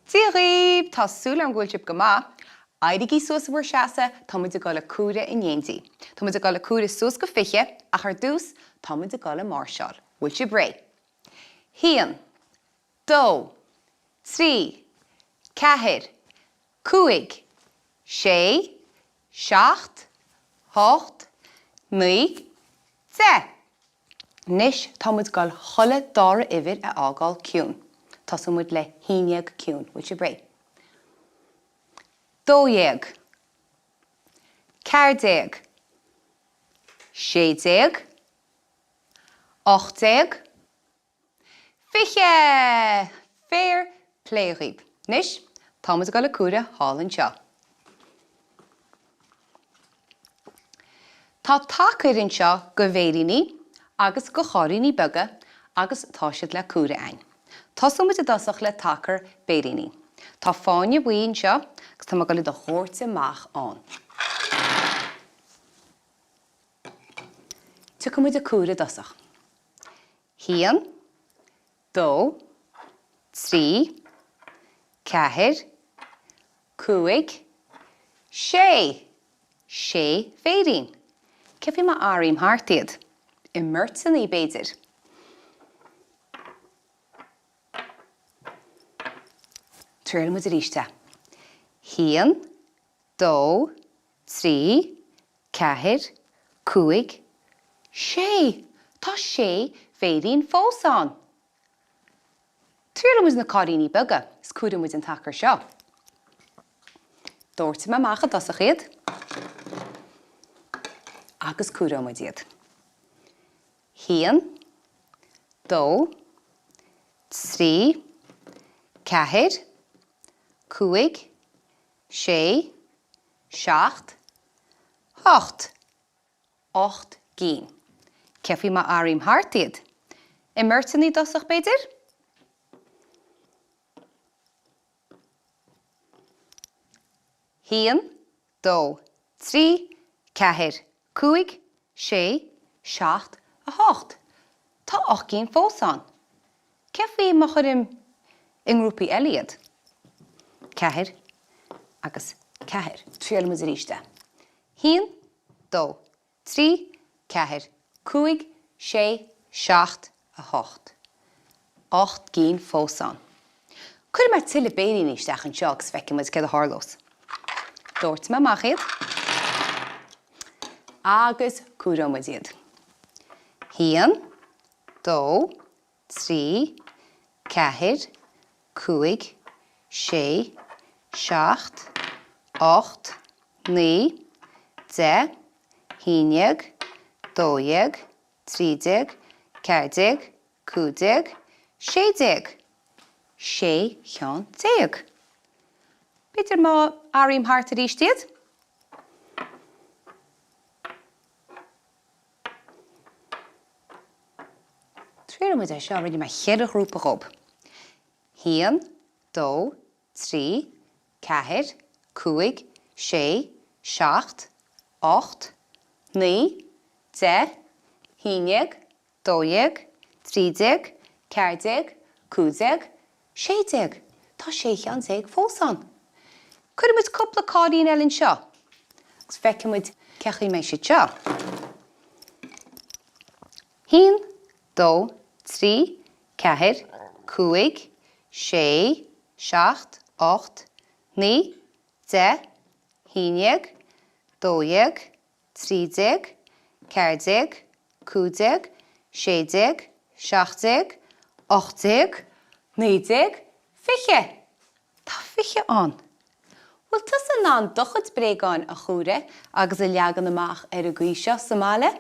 Dírithe tásúil an ghúilteach go maith, aidigí suas bhuair seasa tá muid a gá le cúra in dhéantí. Tá muid a gá le cúra suas go fiche a chu dús tá muid a gá le marseáil. Bhuilte bré. Haon, dó, trí, ceathair, cúig, sé, seacht, hocht, naoi, de. Nis tá muid gáil chola dára uimhir a ágáil ciún. Tású muid le híneag ciún, bhuilte bré. Dódhéag, ceardéag, sédéag, ochtéag, fiche, fair pléiríb. Nis, tá muid gáil le cúra hálann seo. Tá tacair seo go bhéiríní agus go choiríní beaga agus tá siad le cúra ain. Tású muid a dosach le tacar béiríní. Tá fáinne bhuain seo agus tá gáil do chóirte amach an. Tu muid a cúra dosach. Haon, dó, trí, ceathair, cúig, sé, sé féirín. Cefi ma áirim hartiad. Immert san í béidir. Tuairl muid a ríiste. Haon, dó, trí, ceathair, cúig, sé. Tá sé féirín fósán. Tuairl muid na cáiríní beaga, is cúra muid an tacar seo. Dúirte me macha dosach iad. Agus cúra muid iad. Haon, dó, trí, ceathair, cúig, sé, seacht, hocht, ocht gín. Cefi ma áirim hartiad. Immertaní dosach beidir? Haon, dó, trí, ceathair, cúig, sé, seacht, a hocht. Tá 8 gín fósán. Cefi ma chuirim in grúpi eliad? Ceathair agus ceathair. Tuairl muid a ríiste. Haon, dó, trí, ceathair, cúig, sé, seacht, a hocht. 8 gín fósán. Cuir mar tuile béiríní isteach an seo agus feiceann muid céad a thárlós. Dúirt me machiad. Agus cúra muid iad. Haon, dó, trí, ceathair, cúig, sé, seacht, ocht, naoi, de, híneag, dódhéag, trídéag, ceardéag, cúdéag, sédéag. Sé cheann déag. Beidir má áirim hart a rístiad? Tuairl muid a seo rinne me chéad grúpa gob. Haon, dó, trí, ceathair, cúig, sé, seacht, ocht, naoi, de, híneag, dódhéag, trídéag, ceardéag, cúdéag, sédéag. Tá sé cheann déag fósán. Cuir muid cúpla cáirín eilinn seo. Agus feiceann muid ceachí mé siad seo. Haon, dó, trí, ceathair, cúig, sé, seacht, ocht, naoi, de, híneag, dódhéag, trídéag, ceardéag, cúdéag, sédéag, seachtdéag, ochtéag, naoidéag, fiche. Tá fiche an. Bhfuil tusa ná dochad bréagáin a chúra agus a leagan amach ar a gcuí seo sa mála?